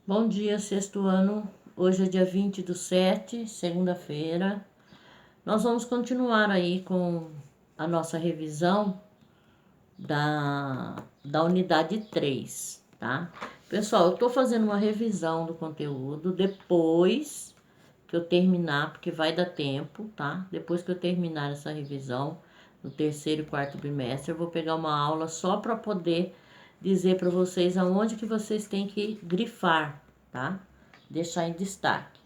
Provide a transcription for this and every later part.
Bom dia, sexto ano. Hoje é dia 20/7, segunda-feira. Nós vamos continuar aí com a nossa revisão da unidade 3, tá? Pessoal, eu tô fazendo uma revisão do conteúdo depois que eu terminar, porque vai dar tempo, tá? Depois que eu terminar essa revisão, no terceiro e quarto bimestre, eu vou pegar uma aula só para poder dizer para vocês aonde que vocês têm que grifar, tá? Deixar em destaque.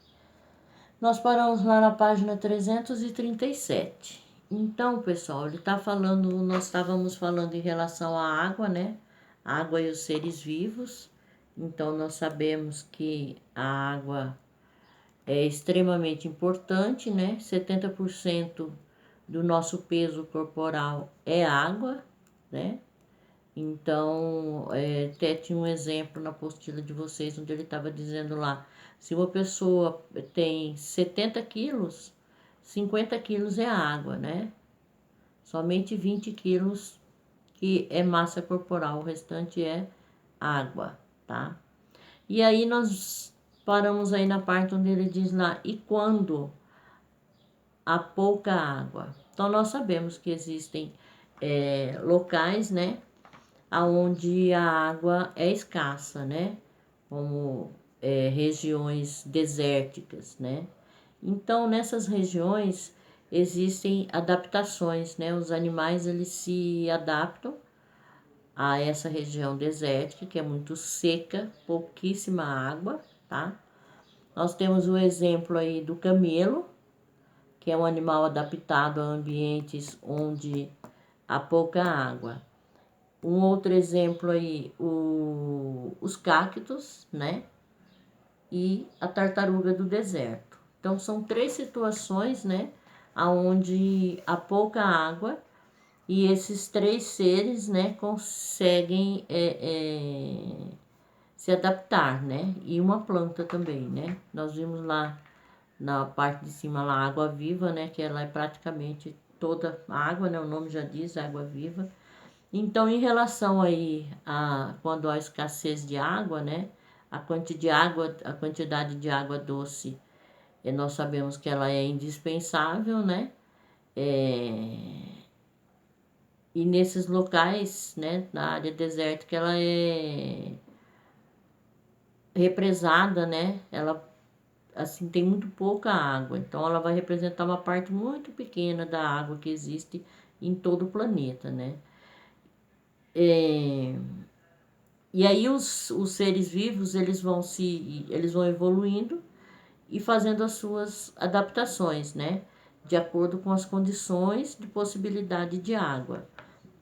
Nós paramos lá na página 337. Então, pessoal, ele está falando, nós estávamos falando em relação à água, né? A água e os seres vivos. Então, nós sabemos que a água é extremamente importante, né? 70% do nosso peso corporal é água, né? Então, até tinha um exemplo na apostila de vocês, onde ele estava dizendo lá, se uma pessoa tem 70 quilos, 50 quilos é água, né? Somente 20 quilos que é massa corporal, o restante é água, tá? E aí nós paramos aí na parte onde ele diz lá, e quando há pouca água? Então, nós sabemos que existem locais, né? Aonde a água é escassa, né? Como regiões desérticas, né? Então, nessas regiões existem adaptações, né? Os animais eles se adaptam a essa região desértica, que é muito seca, pouquíssima água, tá? Nós temos o exemplo aí do camelo, que é um animal adaptado a ambientes onde há pouca água. Um outro exemplo aí, os cactos, né? E a tartaruga do deserto. Então, são três situações, né? Onde há pouca água e esses três seres, né? Conseguem se adaptar, né? E uma planta também, né? Nós vimos lá na parte de cima lá água viva, né? Que ela é praticamente toda água, né? O nome já diz, água viva. Então, em relação aí a quando há escassez de água, né? A quantidade de água doce, nós sabemos que ela é indispensável, né? E nesses locais, né, na área desértica, ela é represada, né? Ela assim tem muito pouca água, então ela vai representar uma parte muito pequena da água que existe em todo o planeta, né? E aí os seres vivos eles vão evoluindo e fazendo as suas adaptações, né? De acordo com as condições de possibilidade de água.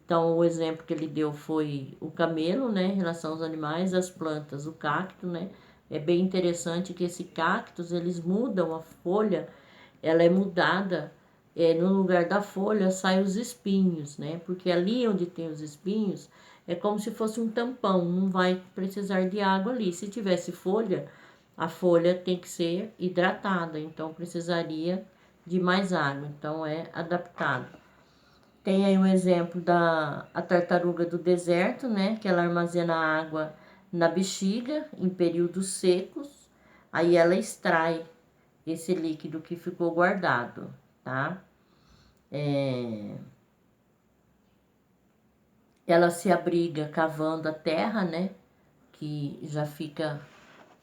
Então, o exemplo que ele deu foi o camelo, né? Em relação aos animais, as plantas, o cacto, né? É bem interessante que esse cactus, eles mudam a folha, ela é mudada, no lugar da folha saem os espinhos, né? Porque ali onde tem os espinhos, é como se fosse um tampão, não vai precisar de água ali. Se tivesse folha, a folha tem que ser hidratada, então precisaria de mais água, então é adaptado. Tem aí um exemplo da a tartaruga do deserto, né? Que ela armazena água na bexiga em períodos secos, aí ela extrai esse líquido que ficou guardado, tá? Ela se abriga cavando a terra, né? Que já fica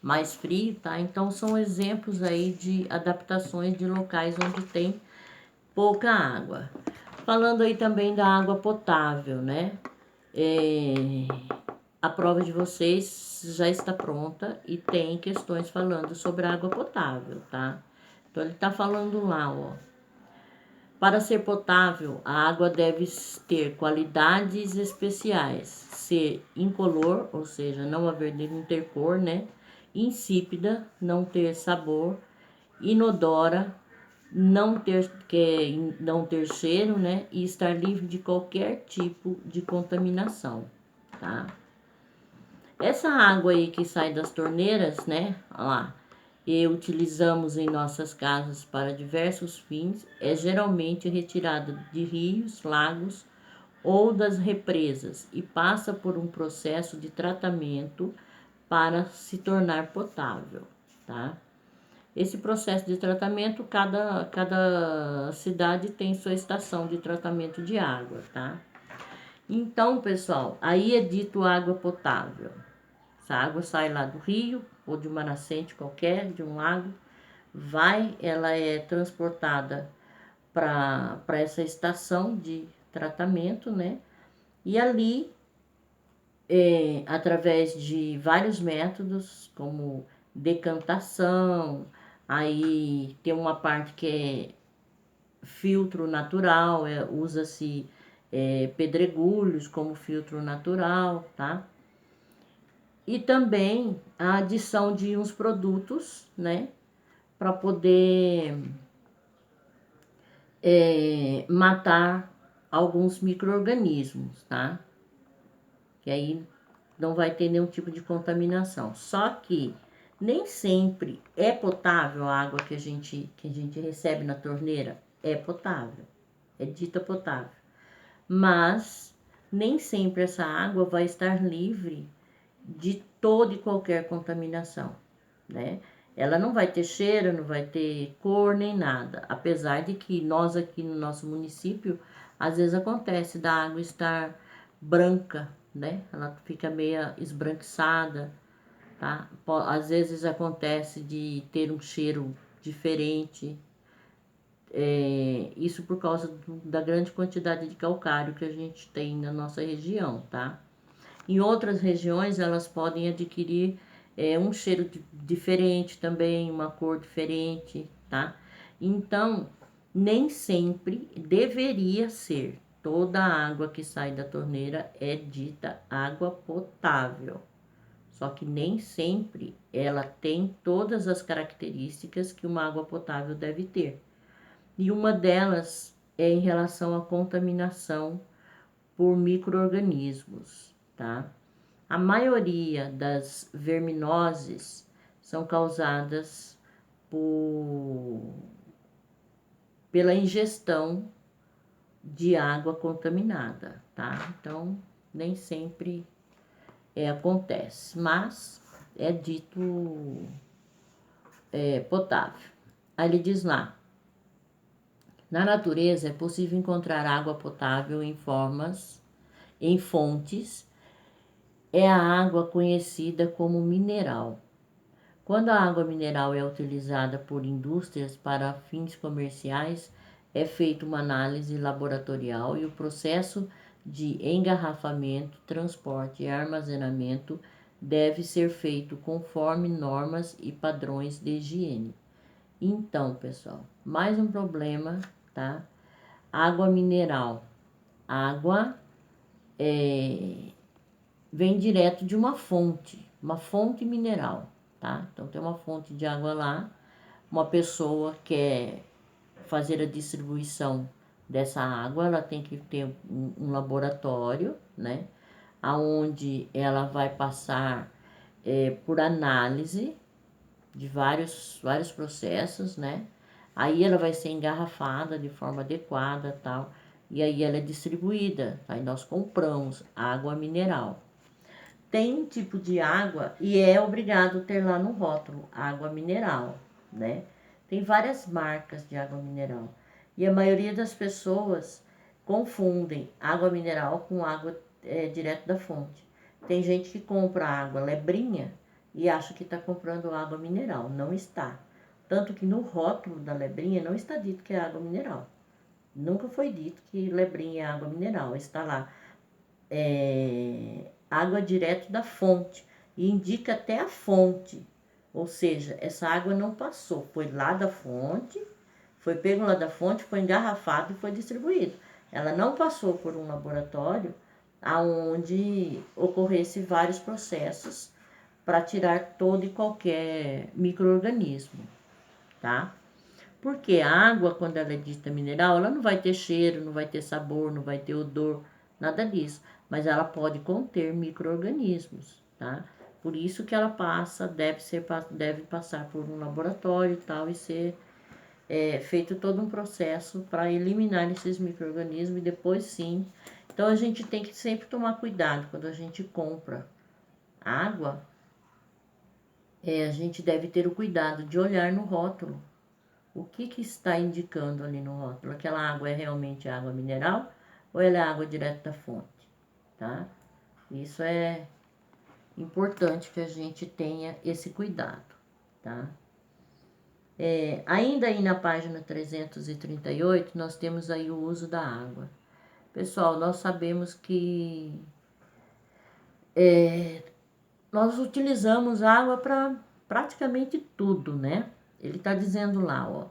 mais frio, tá? Então são exemplos aí de adaptações de locais onde tem pouca água. Falando aí também da água potável, né? A prova de vocês já está pronta e tem questões falando sobre a água potável, tá? Então ele tá falando lá, ó. Para ser potável, a água deve ter qualidades especiais, ser incolor, ou seja, não ter cor, né? Insípida, não ter sabor, inodora, não ter cheiro, né? E estar livre de qualquer tipo de contaminação, tá? Essa água aí que sai das torneiras, né? Olha lá, e utilizamos em nossas casas para diversos fins, é geralmente retirada de rios, lagos ou das represas e passa por um processo de tratamento para se tornar potável, tá? Esse processo de tratamento, cada cidade tem sua estação de tratamento de água, tá? Então, pessoal, aí é dito água potável. Essa água sai lá do rio ou de uma nascente qualquer, de um lago, ela é transportada para essa estação de tratamento, né? E ali, através de vários métodos, como decantação, aí tem uma parte que é filtro natural, usa-se pedregulhos como filtro natural, tá? E também a adição de uns produtos, né? Para poder matar alguns micro-organismos, tá? Que aí não vai ter nenhum tipo de contaminação. Só que nem sempre é potável a água que a gente recebe na torneira. É potável, é dita potável. Mas nem sempre essa água vai estar livre de toda e qualquer contaminação, né? Ela não vai ter cheiro, não vai ter cor nem nada. Apesar de que nós aqui no nosso município, às vezes acontece da água estar branca, né? Ela fica meio esbranquiçada, tá? Às vezes acontece de ter um cheiro diferente. Isso por causa da grande quantidade de calcário que a gente tem na nossa região, tá? Em outras regiões, elas podem adquirir um cheiro diferente também, uma cor diferente, tá? Então, nem sempre deveria ser. Toda a água que sai da torneira é dita água potável. Só que nem sempre ela tem todas as características que uma água potável deve ter. E uma delas é em relação à contaminação por micro-organismos, tá? A maioria das verminoses são causadas pela ingestão de água contaminada, tá? Então, nem sempre acontece, mas é dito potável. Aí ele diz lá, na natureza é possível encontrar água potável em fontes, é a água conhecida como mineral. Quando a água mineral é utilizada por indústrias para fins comerciais, é feita uma análise laboratorial e o processo de engarrafamento, transporte e armazenamento deve ser feito conforme normas e padrões de higiene. Então, pessoal, mais um problema, tá? Água mineral. Água vem direto de uma fonte mineral, tá? Então tem uma fonte de água lá, uma pessoa quer fazer a distribuição dessa água, ela tem que ter um laboratório, né? Aonde ela vai passar por análise de vários processos, né? Aí ela vai ser engarrafada de forma adequada, tal, e aí ela é distribuída. Aí nós compramos água mineral. Tem um tipo de água e é obrigado ter lá no rótulo, água mineral, né? Tem várias marcas de água mineral. E a maioria das pessoas confundem água mineral com água direto da fonte. Tem gente que compra água lebrinha e acha que está comprando água mineral. Não está. Tanto que no rótulo da lebrinha não está dito que é água mineral. Nunca foi dito que lebrinha é água mineral. Está lá água direto da fonte e indica até a fonte, ou seja, essa água não passou, foi lá da fonte, foi pego lá da fonte, foi engarrafado e foi distribuído. Ela não passou por um laboratório aonde ocorresse vários processos para tirar todo e qualquer micro-organismo, tá? Porque a água, quando ela é dita mineral, ela não vai ter cheiro, não vai ter sabor, não vai ter odor, nada disso. Mas ela pode conter micro-organismos, tá? Por isso que ela deve passar por um laboratório e tal, e ser feito todo um processo para eliminar esses micro-organismos e depois sim. Então a gente tem que sempre tomar cuidado quando a gente compra água, a gente deve ter o cuidado de olhar no rótulo. O que está indicando ali no rótulo? Aquela água é realmente água mineral ou ela é água direto da fonte, tá? Isso é importante que a gente tenha esse cuidado, tá? Ainda aí na página 338, nós temos aí o uso da água. Pessoal, nós sabemos que nós utilizamos água para praticamente tudo, né? Ele está dizendo lá, ó.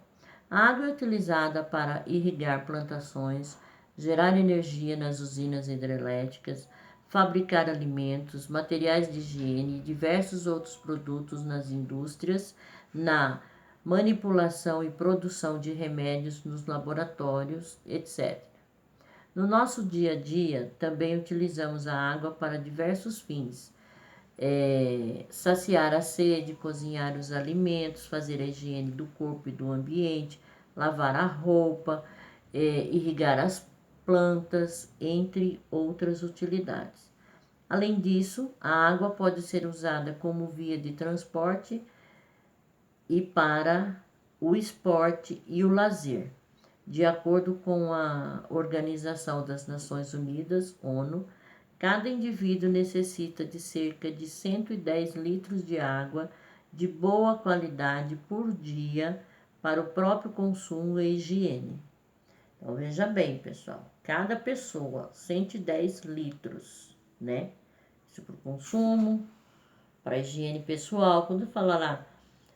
A água é utilizada para irrigar plantações, gerar energia nas usinas hidrelétricas, fabricar alimentos, materiais de higiene e diversos outros produtos nas indústrias, na manipulação e produção de remédios nos laboratórios, etc. No nosso dia a dia, também utilizamos a água para diversos fins. Saciar a sede, cozinhar os alimentos, fazer a higiene do corpo e do ambiente, lavar a roupa, irrigar as plantas, entre outras utilidades. Além disso, a água pode ser usada como via de transporte e para o esporte e o lazer. De acordo com a Organização das Nações Unidas, ONU, cada indivíduo necessita de cerca de 110 litros de água de boa qualidade por dia para o próprio consumo e higiene. Então veja bem, pessoal, cada pessoa 110 litros, né? Isso para o consumo, para a higiene pessoal. Quando fala lá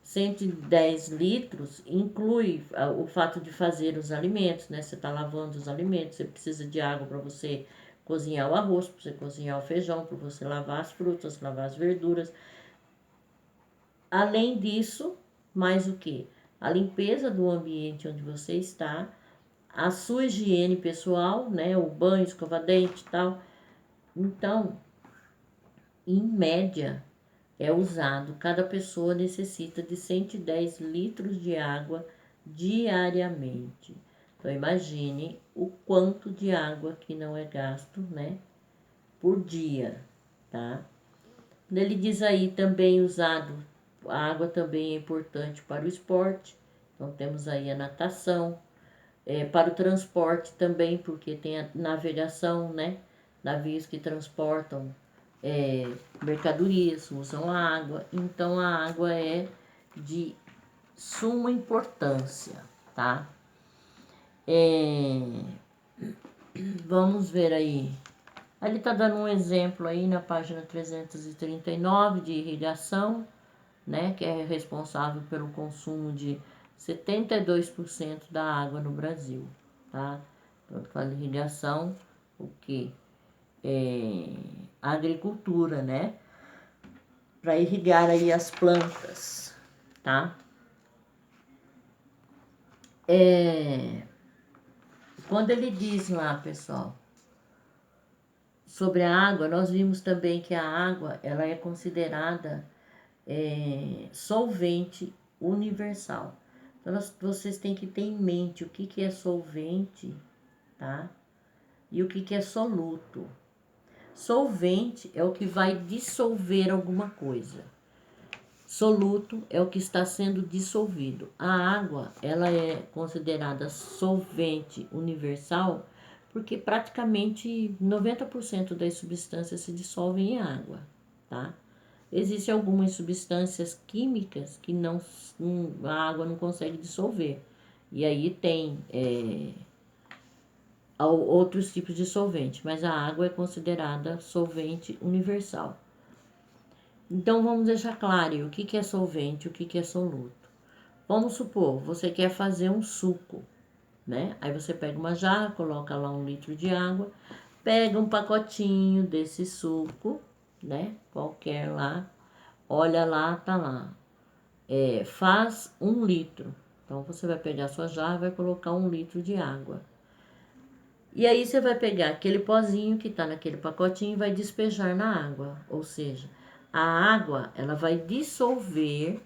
110 litros, inclui o fato de fazer os alimentos, né? Você está lavando os alimentos, você precisa de água para você cozinhar o arroz, para você cozinhar o feijão, para você lavar as frutas, lavar as verduras. Além disso, mais o que? A limpeza do ambiente onde você está, a sua higiene pessoal, né? O banho, escova dente e tal. Então, em média, cada pessoa necessita de 110 litros de água diariamente. Então imagine o quanto de água que não é gasto, né, por dia, tá? Ele diz aí também a água também é importante para o esporte. Então temos aí a natação, para o transporte também, porque tem a navegação, né? Navios que transportam mercadorias, usam a água. Então a água é de suma importância, tá? Vamos ver aí. Ele está dando um exemplo aí na página 339 de irrigação, né? Que é responsável pelo consumo de 72% da água no Brasil, tá? Então, fala irrigação, o que? A agricultura, né? Para irrigar aí as plantas, tá? Quando ele diz lá, pessoal, sobre a água, nós vimos também que a água ela é considerada solvente universal. Então, vocês têm que ter em mente o que é solvente, tá? E o que é soluto. Solvente é o que vai dissolver alguma coisa. Soluto é o que está sendo dissolvido. A água, ela é considerada solvente universal porque praticamente 90% das substâncias se dissolvem em água, tá? Existem algumas substâncias químicas que a água não consegue dissolver. E aí tem outros tipos de solvente, mas a água é considerada solvente universal. Então vamos deixar claro o que é solvente e o que é soluto. Vamos supor, você quer fazer um suco, né? Aí você pega uma jarra, coloca lá 1 litro de água, pega um pacotinho desse suco, né? Qualquer lá, olha lá, tá lá. Faz 1 litro. Então você vai pegar a sua jarra e vai colocar 1 litro de água. E aí você vai pegar aquele pozinho que está naquele pacotinho e vai despejar na água. Ou seja, a água ela vai dissolver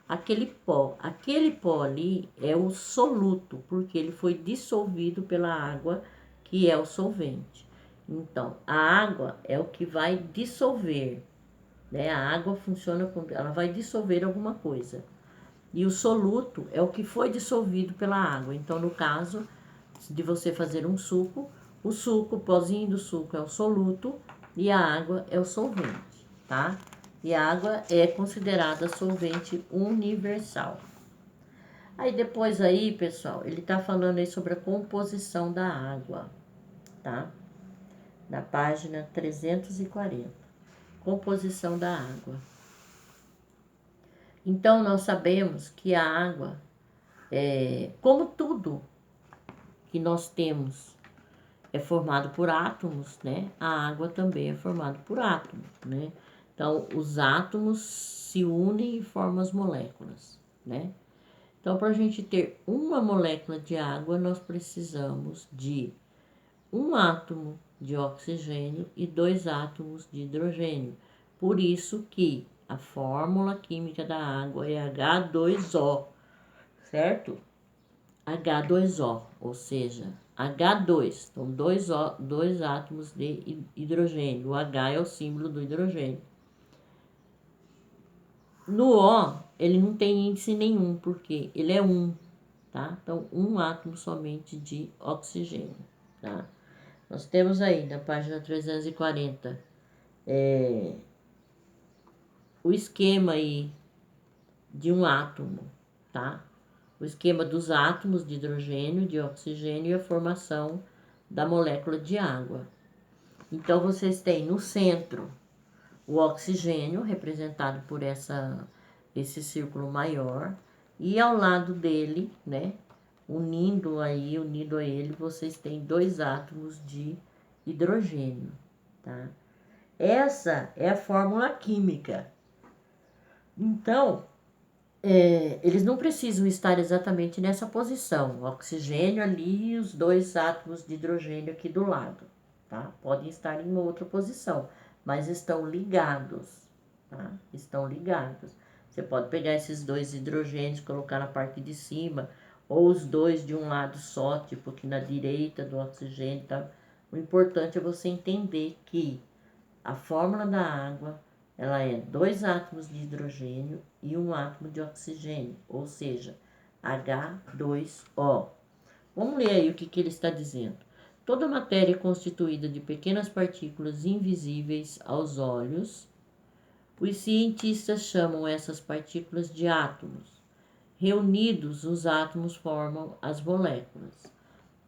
aquele pó. Aquele pó ali é o soluto, porque ele foi dissolvido pela água, que é o solvente. Então, a água é o que vai dissolver, né? A água funciona quando ela vai dissolver alguma coisa. E o soluto é o que foi dissolvido pela água. Então, no caso de você fazer um suco, o suco, o pozinho do suco é o soluto e a água é o solvente, tá? E a água é considerada solvente universal. Aí depois aí, pessoal, ele tá falando aí sobre a composição da água, tá? Na página 340. Composição da água. Então, nós sabemos que a água, como tudo que nós temos é formado por átomos, né? A água também é formada por átomos, né? Então, os átomos se unem e formam as moléculas, né? Então, para a gente ter uma molécula de água, nós precisamos de um átomo de oxigênio e 2 átomos de hidrogênio. Por isso que a fórmula química da água é H2O, certo? H2O, ou seja, H2, então dois átomos de hidrogênio. O H é o símbolo do hidrogênio. No O, ele não tem índice nenhum, porque ele é 1, tá? Então, um átomo somente de oxigênio, tá? Nós temos aí, na página 340, o esquema aí de um átomo, tá? O esquema dos átomos de hidrogênio, de oxigênio e a formação da molécula de água. Então, vocês têm no centro o oxigênio, representado por esse círculo maior, e ao lado dele, né, unindo a ele, vocês têm 2 átomos de hidrogênio, tá? Essa é a fórmula química. Então, eles não precisam estar exatamente nessa posição. O oxigênio ali e os 2 átomos de hidrogênio aqui do lado, tá? Podem estar em outra posição, mas estão ligados, tá? Estão ligados. Você pode pegar esses 2 hidrogênios, colocar na parte de cima, ou os 2 de um lado só, tipo aqui na direita do oxigênio, tá? O importante é você entender que a fórmula da água, ela é 2 átomos de hidrogênio e 1 átomo de oxigênio, ou seja, H2O. Vamos ler aí o que ele está dizendo. Toda matéria é constituída de pequenas partículas invisíveis aos olhos. Os cientistas chamam essas partículas de átomos. Reunidos, os átomos formam as moléculas.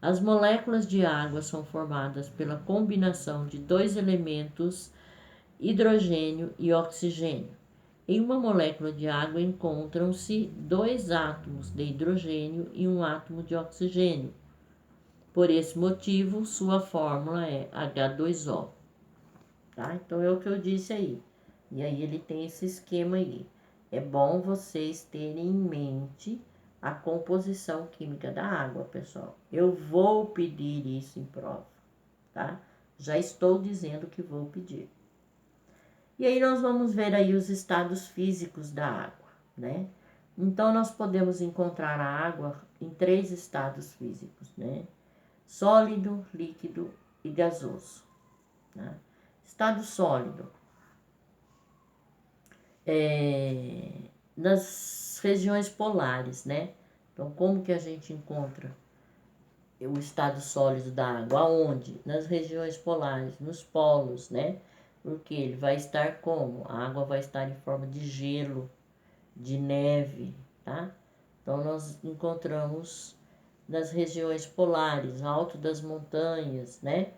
As moléculas de água são formadas pela combinação de 2 elementos, hidrogênio e oxigênio. Em uma molécula de água encontram-se 2 átomos de hidrogênio e 1 átomo de oxigênio. Por esse motivo, sua fórmula é H2O. Tá? Então é o que eu disse aí. E aí ele tem esse esquema aí. É bom vocês terem em mente a composição química da água, pessoal. Eu vou pedir isso em prova, tá? Já estou dizendo que vou pedir. E aí nós vamos ver aí os estados físicos da água, né? Então nós podemos encontrar a água em 3 estados físicos, né? Sólido, líquido e gasoso, né? Estado sólido. Nas regiões polares, né? Então, como que a gente encontra o estado sólido da água? Aonde? Nas regiões polares, nos polos, né? Porque ele vai estar como? A água vai estar em forma de gelo, de neve, tá? Então, nós encontramos nas regiões polares, alto das montanhas, né?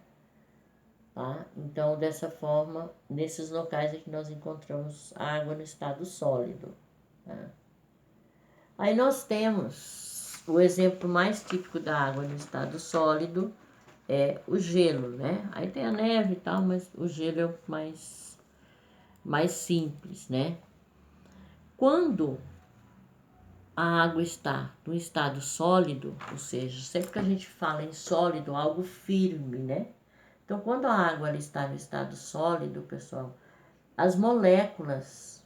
Tá? Então, dessa forma, nesses locais é que nós encontramos água no estado sólido. Tá? Aí nós temos o exemplo mais típico da água no estado sólido, é o gelo, né? Aí tem a neve e tal, mas o gelo é o mais simples, né? Quando a água está no estado sólido, ou seja, sempre que a gente fala em sólido, algo firme, né? Então, quando a água ela está no estado sólido, pessoal, as moléculas,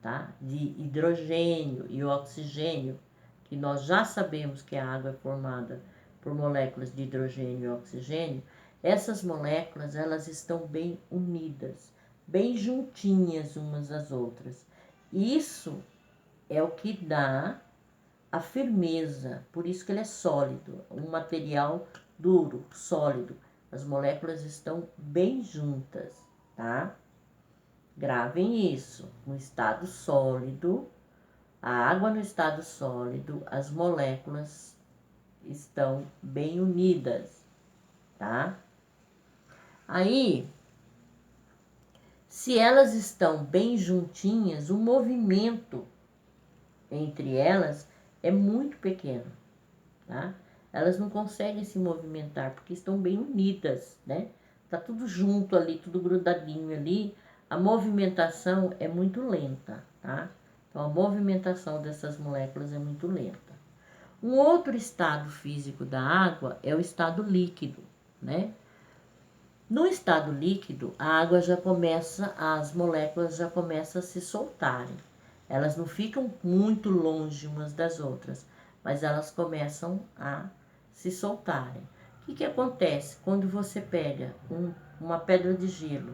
tá, de hidrogênio e oxigênio, que nós já sabemos que a água é formada por moléculas de hidrogênio e oxigênio, essas moléculas elas estão bem unidas, bem juntinhas umas às outras. Isso é o que dá a firmeza, por isso que ele é sólido, um material duro, sólido. As moléculas estão bem juntas, tá? Gravem isso, no estado sólido, a água no estado sólido, as moléculas estão bem unidas, tá? Aí, se elas estão bem juntinhas, o movimento entre elas é muito pequeno, tá? Elas não conseguem se movimentar porque estão bem unidas, né? Tá tudo junto ali, tudo grudadinho ali. A movimentação é muito lenta, tá? Então, a movimentação dessas moléculas é muito lenta. Um outro estado físico da água é o estado líquido, né? No estado líquido, a água já começa, as moléculas já começam a se soltarem. Elas não ficam muito longe umas das outras, mas elas começam a se soltarem. O que acontece quando você pega uma pedra de gelo?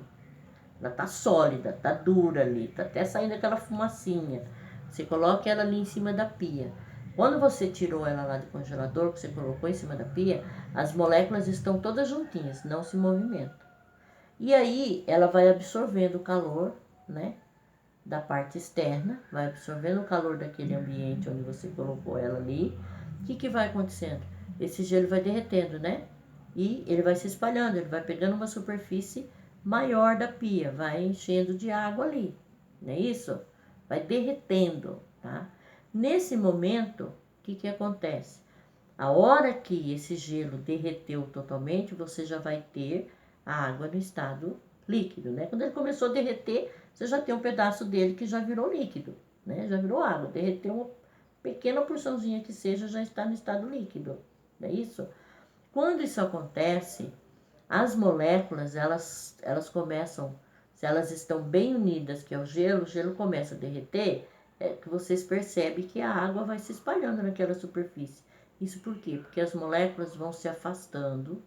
Ela tá sólida, tá dura ali, tá até saindo aquela fumacinha. Você coloca ela ali em cima da pia. Quando você tirou ela lá do congelador, que você colocou em cima da pia, as moléculas estão todas juntinhas, não se movimentam. E aí ela vai absorvendo o calor, né, da parte externa, vai absorvendo o calor daquele ambiente onde você colocou ela ali. O que vai acontecendo? Esse gelo vai derretendo, né? E ele vai se espalhando, ele vai pegando uma superfície maior da pia, vai enchendo de água ali, não é isso? Vai derretendo, tá? Nesse momento, o que acontece? A hora que esse gelo derreteu totalmente, você já vai ter a água no estado líquido, né? Quando ele começou a derreter, você já tem um pedaço dele que já virou líquido, né? Já virou água. Derreteu uma pequena porçãozinha que seja, já está no estado líquido, não é isso? Quando isso acontece, as moléculas, elas começam, se elas estão bem unidas, que é o gelo começa a derreter, é que vocês percebem que a água vai se espalhando naquela superfície. Isso por quê? Porque as moléculas vão se afastando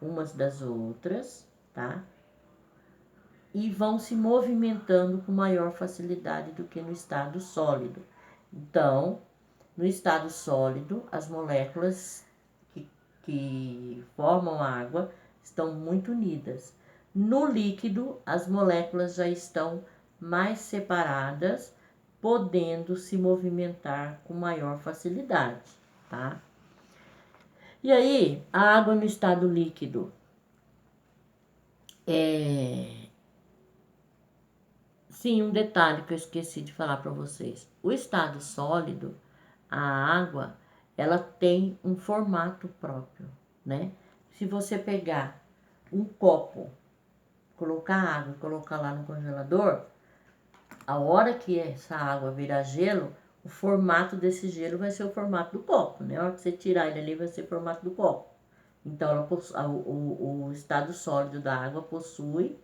umas das outras, tá? E vão se movimentando com maior facilidade do que no estado sólido. Então, no estado sólido, as moléculas que formam a água estão muito unidas. No líquido, as moléculas já estão mais separadas, podendo se movimentar com maior facilidade, tá? E aí, a água no estado líquido Sim, um detalhe que eu esqueci de falar para vocês. O estado sólido, a água, ela tem um formato próprio, né? Se você pegar um copo, colocar água e colocar lá no congelador, a hora que essa água virar gelo, o formato desse gelo vai ser o formato do copo, né? A hora que você tirar ele ali vai ser o formato do copo. Então, o estado sólido da água possui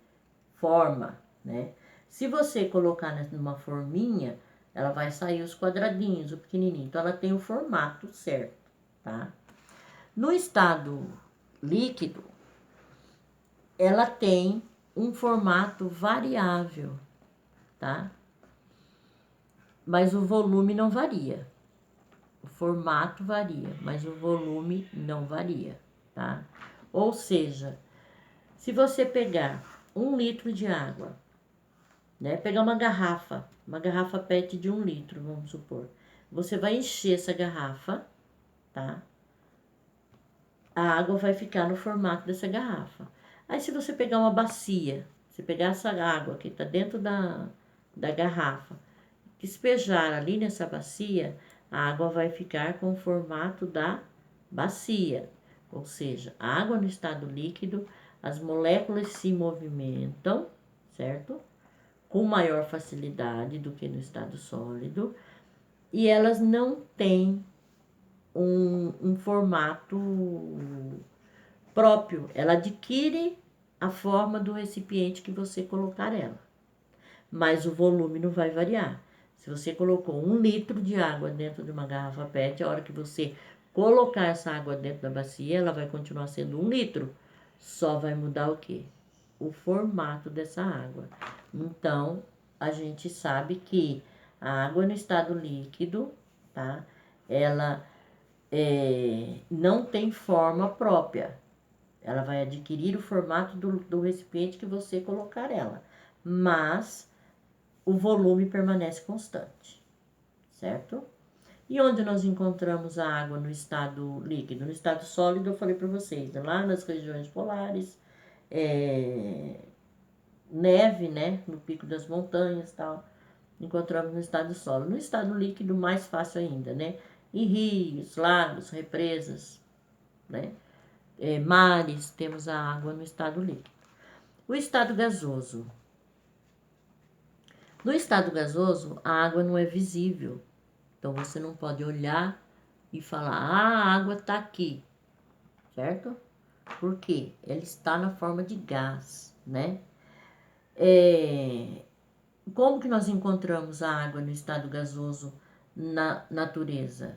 forma, né? Se você colocar numa forminha, ela vai sair os quadradinhos, o pequenininho. Então, ela tem o formato certo, tá? No estado líquido, ela tem um formato variável, tá? Mas o volume não varia. O formato varia, mas o volume não varia, tá? Ou seja, se você pegar 1 litro de água, né? Pegar uma garrafa PET de 1 litro, vamos supor. Você vai encher essa garrafa, tá? A água vai ficar no formato dessa garrafa. Aí, se você pegar uma bacia, se pegar essa água que está dentro da garrafa, despejar ali nessa bacia, a água vai ficar com o formato da bacia. Ou seja, a água no estado líquido, as moléculas se movimentam, certo? Com maior facilidade do que no estado sólido, e elas não têm um formato próprio, ela adquire a forma do recipiente que você colocar ela, mas o volume não vai variar. Se você colocou 1 litro de água dentro de uma garrafa PET, a hora que você colocar essa água dentro da bacia, ela vai continuar sendo 1 litro, só vai mudar o quê? O formato dessa água. Então, a gente sabe que a água no estado líquido, tá? Ela não tem forma própria. Ela vai adquirir o formato do recipiente que você colocar ela, mas o volume permanece constante, certo? E onde nós encontramos a água no estado líquido? No estado sólido, eu falei para vocês, lá nas regiões polares, neve, né, no pico das montanhas e tal, encontramos no estado sólido. No estado líquido, mais fácil ainda, né? Em rios, lagos, represas, né? Mares, temos a água no estado líquido. O estado gasoso. No estado gasoso, a água não é visível. Então, você não pode olhar e falar, a água está aqui, certo? Por quê? Ela está na forma de gás, né? Como que nós encontramos a água no estado gasoso na natureza?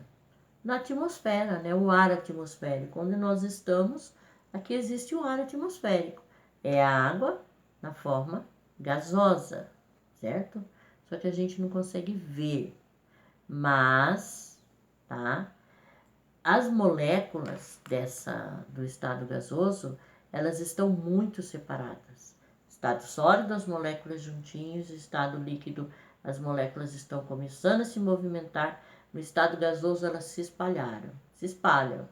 Na atmosfera, né? O ar atmosférico. Onde nós estamos, aqui existe o ar atmosférico. É a água na forma gasosa, certo? Só que a gente não consegue ver. Mas, tá? As moléculas do estado gasoso, elas estão muito separadas. Estado sólido, as moléculas juntinhos, estado líquido, as moléculas estão começando a se movimentar. No estado gasoso, elas se espalham.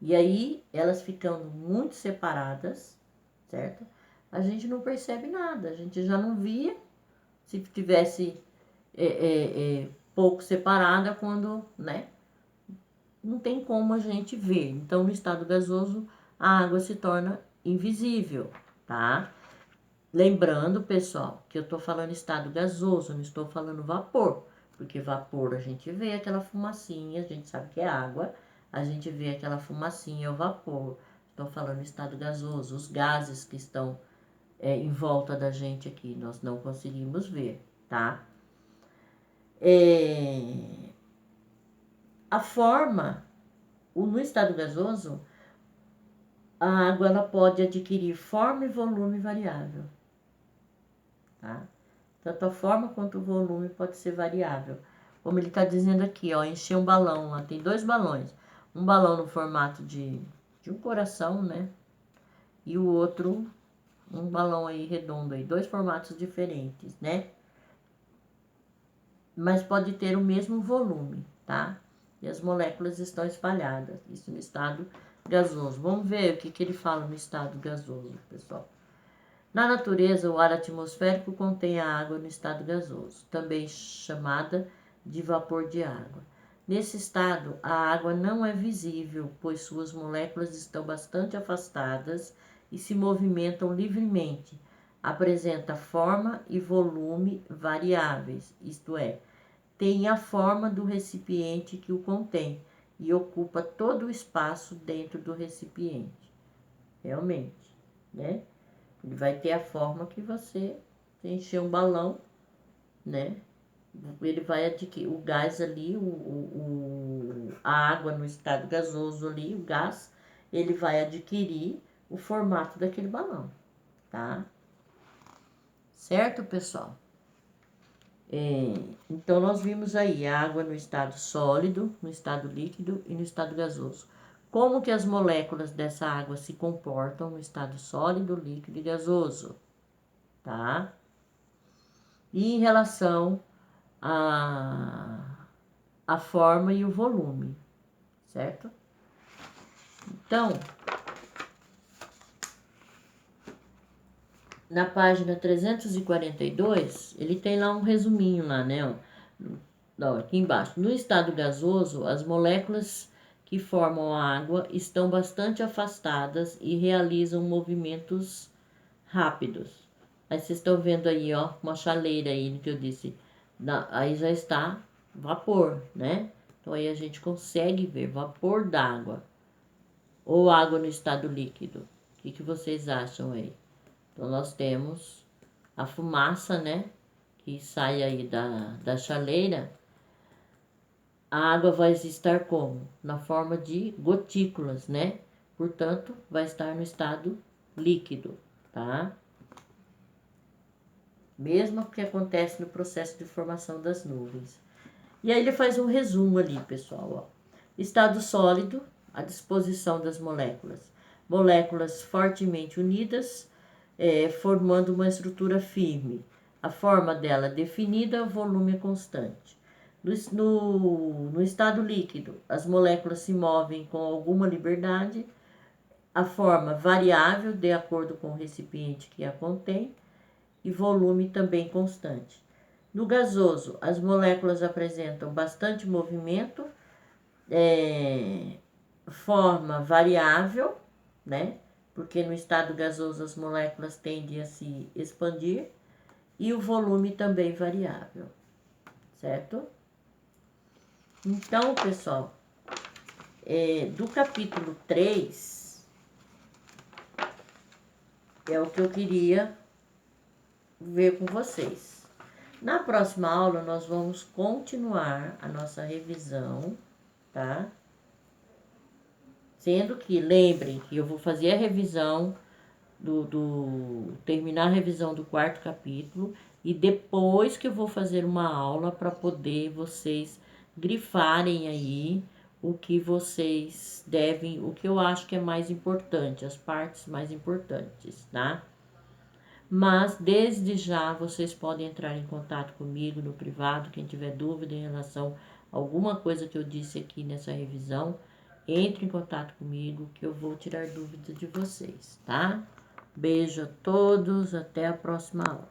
E aí, elas ficando muito separadas, certo? A gente não percebe nada, a gente já não via se tivesse pouco separada quando, né? Não tem como a gente ver. Então, no estado gasoso, a água se torna invisível, tá? Lembrando, pessoal, que eu tô falando estado gasoso, não estou falando vapor, porque vapor a gente vê aquela fumacinha, a gente sabe que é água, a gente vê aquela fumacinha, é o vapor. Estou falando estado gasoso, os gases que estão em volta da gente aqui, nós não conseguimos ver, tá? A forma, no estado gasoso, a água ela pode adquirir forma e volume variável, tá? Tanto a forma quanto o volume pode ser variável. Como ele está dizendo aqui, ó, encher um balão lá, tem 2 balões. Um balão no formato de um coração, né? E o outro, um balão aí redondo aí, 2 formatos diferentes, né? Mas pode ter o mesmo volume, tá? E as moléculas estão espalhadas, isso no estado gasoso. Vamos ver o que ele fala no estado gasoso, pessoal. Na natureza, o ar atmosférico contém a água no estado gasoso, também chamada de vapor de água. Nesse estado, a água não é visível, pois suas moléculas estão bastante afastadas e se movimentam livremente. Apresenta forma e volume variáveis, isto é, tem a forma do recipiente que o contém e ocupa todo o espaço dentro do recipiente. Realmente, né? Ele vai ter a forma que você encher um balão, né? Ele vai adquirir o gás ali, a água no estado gasoso ali, o gás, ele vai adquirir o formato daquele balão, tá? Certo, pessoal? Então, nós vimos aí a água no estado sólido, no estado líquido e no estado gasoso. Como que as moléculas dessa água se comportam no estado sólido, líquido e gasoso, tá? E em relação a forma e o volume, certo? Então, na página 342, ele tem lá um resuminho lá, né? Ó, aqui embaixo. No estado gasoso, as moléculas que formam a água estão bastante afastadas e realizam movimentos rápidos. Aí vocês estão vendo aí, ó, uma chaleira aí que eu disse. Aí já está vapor, né? Então aí a gente consegue ver vapor d'água ou água no estado líquido. O que vocês acham aí? Então nós temos a fumaça, né? Que sai aí da chaleira. A água vai estar como? Na forma de gotículas, né? Portanto, vai estar no estado líquido, tá? mesmo que acontece no processo de formação das nuvens. E aí ele faz um resumo ali, pessoal. Ó. Estado sólido, à disposição das moléculas. Moléculas fortemente unidas, formando uma estrutura firme. A forma dela definida, volume constante. No estado líquido, as moléculas se movem com alguma liberdade, a forma variável de acordo com o recipiente que a contém e volume também constante. No gasoso, as moléculas apresentam bastante movimento, forma variável, né? Porque no estado gasoso as moléculas tendem a se expandir e o volume também variável, certo? Então, pessoal, do capítulo 3 é o que eu queria ver com vocês. Na próxima aula, nós vamos continuar a nossa revisão, tá? Sendo que, lembrem que eu vou fazer a revisão terminar a revisão do 4º capítulo e depois que eu vou fazer uma aula para poder vocês grifarem aí o que vocês devem, o que eu acho que é mais importante, as partes mais importantes, tá? Mas desde já vocês podem entrar em contato comigo no privado, quem tiver dúvida em relação a alguma coisa que eu disse aqui nessa revisão, entre em contato comigo que eu vou tirar dúvidas de vocês, tá? Beijo a todos, até a próxima aula.